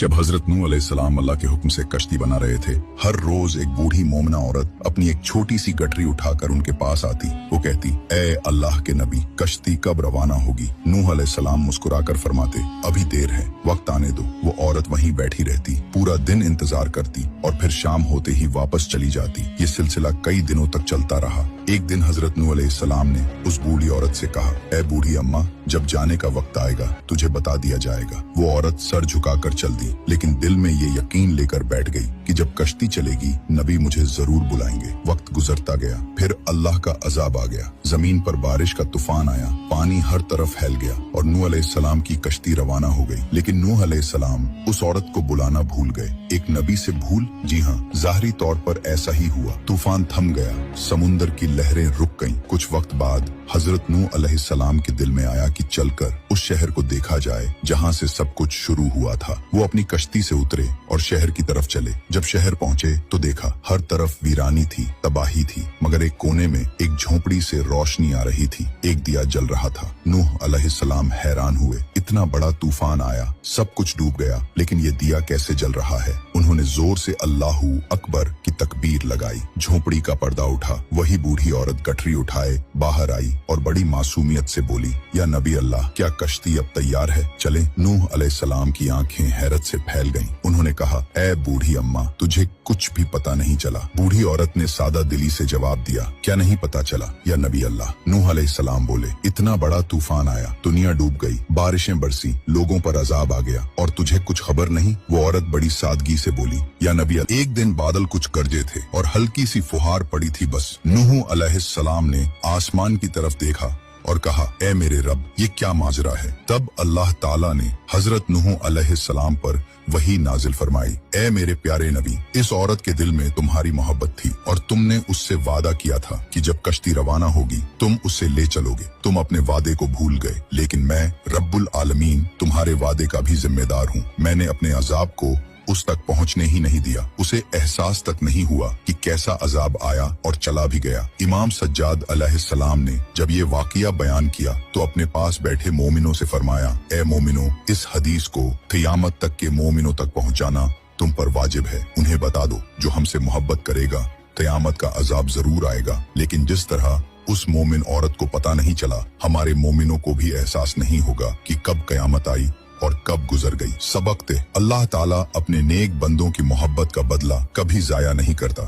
जब हजरत नूह अलैहिस्सलाम अल्लाह के हुक्म से कश्ती बना रहे थे, हर रोज एक बूढ़ी मोमना औरत अपनी एक छोटी सी गठरी उठाकर उनके पास आती। वो कहती, ए अल्लाह के नबी, कश्ती कब रवाना होगी? नूह अलैहिस्सलाम मुस्कुराकर फरमाते, अभी देर है, वक्त आने दो। वो औरत वहीं बैठी रहती, पूरा दिन इंतजार करती और फिर शाम होते ही वापस चली जाती। ये सिलसिला कई दिनों तक चलता रहा। एक दिन हजरत नूह अलैहिस्सलाम ने उस बूढ़ी औरत से कहा, ए बूढ़ी अम्मा, जब जाने का वक्त आएगा तुझे बता दिया जाएगा। वो औरत सर झुकाकर चल दी, लेकिन दिल में ये यकीन लेकर बैठ गई कि जब कश्ती चलेगी नबी मुझे जरूर बुलाएंगे। वक्त गुजरता गया, फिर अल्लाह का अजाब आ गया। जमीन पर बारिश का तूफान आया, पानी हर तरफ फैल गया और नूह अलैहिस्सलाम की कश्ती रवाना हो गई। लेकिन नूह अलैहिस्सलाम उस औरत को बुलाना भूल गए। एक नबी से भूल? जी हाँ, जाहिरी तौर पर ऐसा ही हुआ। तूफान थम गया, समुंदर की लहरें रुक गईं। कुछ वक्त बाद हजरत नूह अलैहिस्सलाम के दिल में आया कि चलकर उस शहर को देखा जाए जहाँ से सब कुछ शुरू हुआ था। वो अपनी कश्ती से उतरे और शहर की तरफ चले। जब शहर पहुँचे तो देखा हर तरफ वीरानी थी, तबाही थी, मगर एक कोने में एक झोपड़ी से रोशनी आ रही थी। एक दिया जल रहा था। नूह अलैहिस्सलाम हैरान हुए, इतना बड़ा तूफान आया, सब कुछ डूब गया, लेकिन ये दिया कैसे जल रहा है? उन्होंने जोर से अल्लाहू अकबर की तकबीर लगाई। झोपड़ी का पर्दा उठा। वही बूढ़ी औरत गठरी उठाए बाहर आई और बड़ी मासूमियत से बोली, या नबी अल्लाह, क्या कश्ती अब तैयार है? चलें। नूह अलैहिस्सलाम की आंखें हैरत से फैल गईं। उन्होंने कहा, ए बूढ़ी अम्मा, तुझे कुछ भी पता नहीं चला? बूढ़ी औरत ने सादा दिली से जवाब दिया, क्या नहीं पता चला या नबी अल्लाह? नूह अलैहिस्सलाम बोले, इतना बड़ा तूफान आया, दुनिया डूब गई, बारिशें बरसी, लोगों पर अजाब आ गया और तुझे कुछ खबर नहीं? वो औरत बड़ी सादगी से बोली, या नबी अल्लाह, एक दिन बादल कुछ गरजे थे और हल्की सी फुहार पड़ी थी, बस। नूह अलैहिस्सलाम ने आसमान की तरफ देखा और कहा, ए मेरे रब, ये क्या माजरा है? तब अल्लाह ताला ने हजरत नूह अलैहिस्सलाम पर वही नाजिल फरमाई, ए मेरे प्यारे नबी, इस औरत के दिल में तुम्हारी मोहब्बत थी और तुमने उससे वादा किया था कि जब कश्ती रवाना होगी तुम उसे ले चलोगे। तुम अपने वादे को भूल गए, लेकिन मैं रब्बुल आलमीन तुम्हारे वादे का भी जिम्मेदार हूँ। मैंने अपने अजाब को उस तक पहुंचने ही नहीं दिया। उसे एहसास तक नहीं हुआ कि कैसा अजाब आया और चला भी गया। इमाम सज्जाद अलैहिस्सलाम ने जब ये वाकया बयान किया तो अपने पास बैठे मोमिनों से फरमाया, ए मोमिनों, इस हदीस को क़यामत तक के मोमिनों तक पहुंचाना तुम पर वाजिब है। उन्हें बता दो, जो हमसे मोहब्बत करेगा क़यामत का अजाब जरूर आएगा, लेकिन जिस तरह उस मोमिन औरत को पता नहीं चला, हमारे मोमिनों को भी एहसास नहीं होगा कि कब क़यामत आई और कब गुजर गई। सबक थे, अल्लाह ताला अपने नेक बंदों की मोहब्बत का बदला कभी जाया नहीं करता।